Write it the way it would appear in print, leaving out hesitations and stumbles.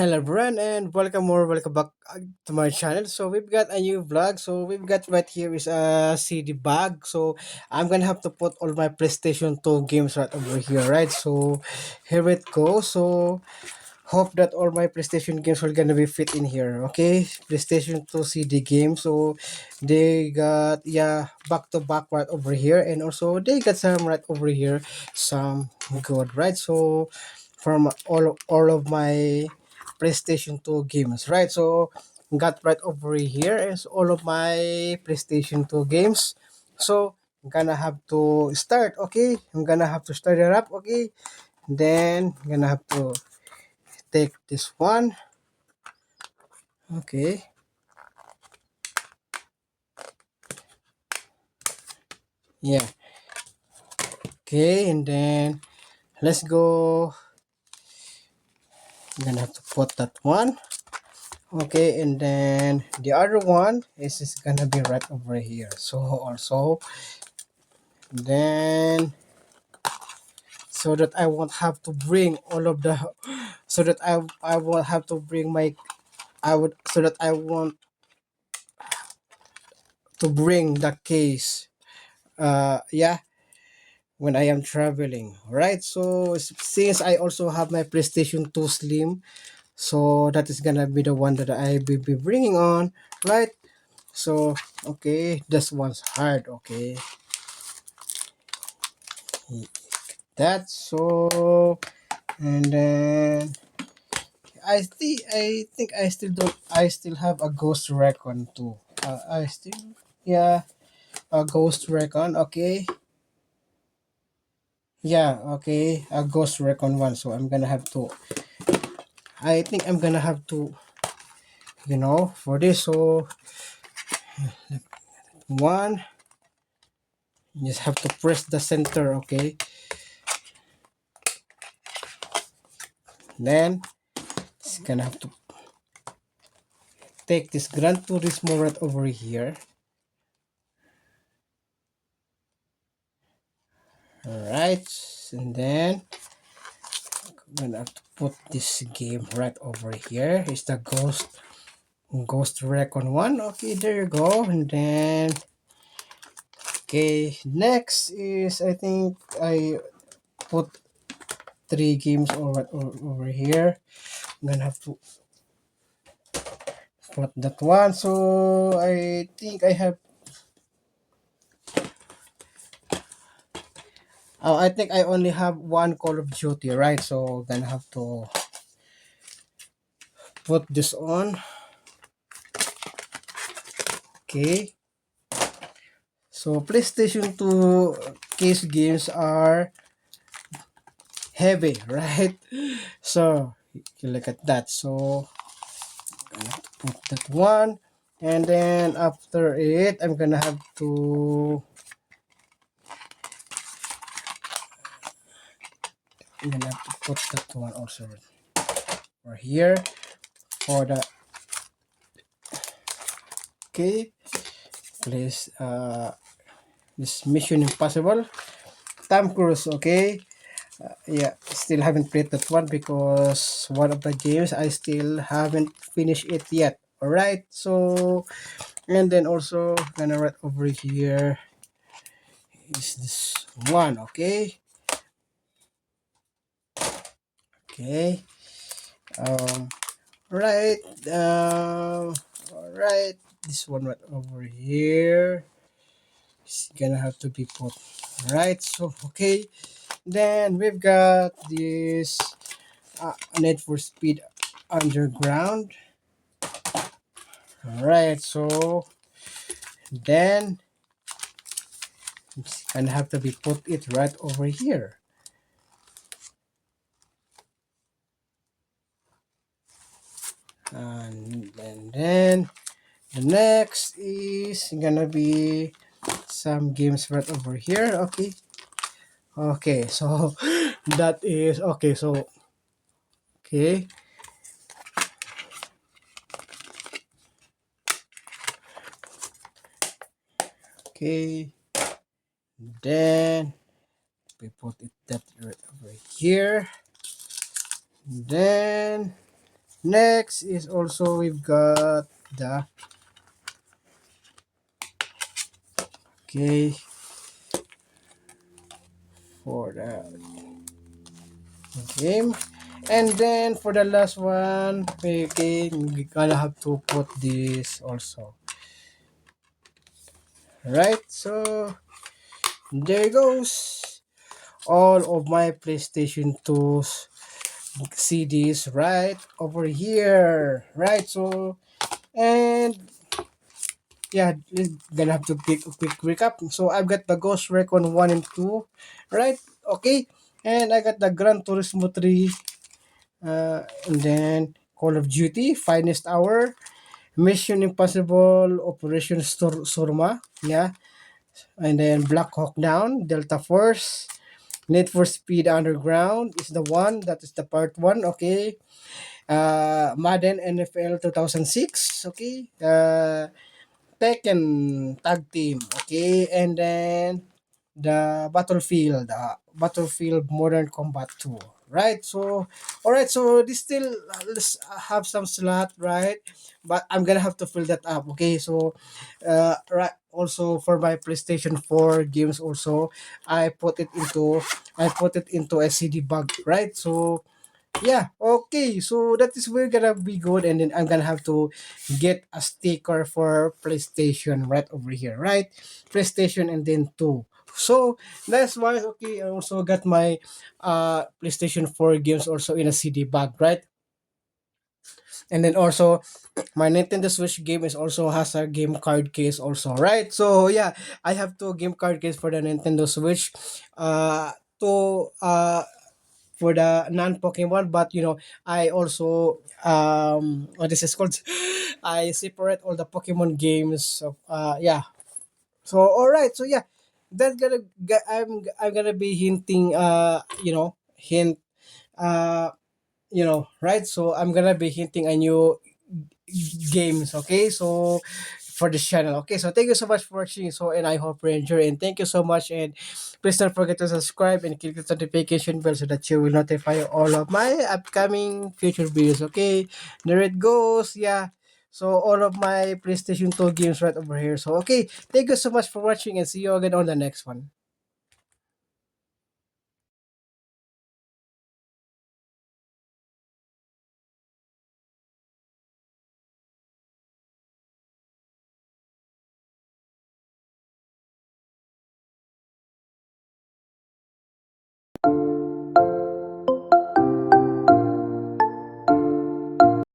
Hello everyone and welcome back to my channel. So we've got a new vlog. So we've got right here is a CD bag. So I'm gonna have to put all my PlayStation 2 games right over here, right? So here it goes. So hope that all my PlayStation games will gonna be fit in here. Okay, PlayStation 2 CD games. So they got back to back right over here, and also they got some right over here, some good, right? So from all of my PlayStation 2 games, right? So got right over here is all of my PlayStation 2 games. So I'm gonna have to start. Okay, I'm gonna have to start it up. Okay, then I'm gonna have to take this one. Okay, yeah. Okay, and then let's go. I'm gonna have to put that one. Okay, and then the other one is gonna be right over here. So also then so that I won't have to bring all of the so that I won't have to bring my I would so that I want to bring the case when I am traveling, right? So since I also have my PlayStation 2 Slim, so that is gonna be the one that I will be bringing on, right? So okay, this one's hard. Okay, that's so, and then I think I still don't I still have a Ghost Recon too. I still yeah a Ghost Recon. Okay, yeah, okay, a Ghost Recon one. So I'm gonna have to. I think I'm gonna have to for this. So one, you just have to press the center. Okay, then it's gonna have to take this Gran Turismo right over here. Alright, and then I'm gonna have to put this game right over here. It's the Ghost Recon one. Okay, there you go. And then okay, next is I think I put three games over here. I'm gonna have to put that one. So I think I have. Oh, I think I only have one Call of Duty, right? So I'm gonna have to put this on. Okay. So PlayStation 2 case games are heavy, right? So you look at that. So I'm gonna have to put that one, and then after it, I'm gonna have to put that one also for here for the okay. Please, this Mission Impossible, Tom Cruise. Okay, yeah, still haven't played that one because one of the games I still haven't finished it yet. All right, so and then also gonna write over here is this one. Okay, okay, um right, all right, this one right over here is gonna have to be put right. So okay, then we've got this Need for Speed Underground. All right, so then it's gonna have to be put it right over here. And then the next is gonna be some games right over here. Okay, okay, so that is okay. So okay, okay, then we put it that right over here. Then Next is also we've got the okay for the game. And then for the last one, we gonna have to put this also. Right, so there goes all of my PlayStation 2's CDs right over here. Right, so and yeah, we're gonna have to pick a quick recap. So I've got the Ghost Recon 1 and 2, right? Okay, and I got the Gran Turismo 3, and then Call of Duty, Finest Hour, Mission Impossible, Operation Surma, yeah, and then Black Hawk Down, Delta Force, Need for Speed Underground is the one, that is the part one, okay. Madden NFL 2006, okay. Tekken Tag Team, okay, and then the Battlefield Modern Combat 2, right? So, all right, so this still have some slot, right? But I'm gonna have to fill that up, okay? So, right, also for my PlayStation 4 games, also I put it into a CD bag, right? So, yeah, okay. So that is we're gonna be good, and then I'm gonna have to get a sticker for PlayStation right over here, right? PlayStation and then two. So that's why okay. I also got my PlayStation 4 games also in a CD bag, right? And then also my Nintendo Switch game is also has a game card case also, right? So yeah, I have two game card case for the Nintendo Switch. To for the non-Pokemon, but I also what is this called? I separate all the Pokemon games. So yeah. So all right. So yeah, that's I'm gonna be hinting hint right. So I'm gonna be hinting a new games. Okay, so for this channel. Okay, so thank you so much for watching. So and I hope you enjoy, and thank you so much. And please don't forget to subscribe and click the notification bell so that you will notify all of my upcoming future videos. Okay, there it goes. Yeah. So all of my PlayStation 2 games right over here. So okay, thank you so much for watching, and see you again on the next one.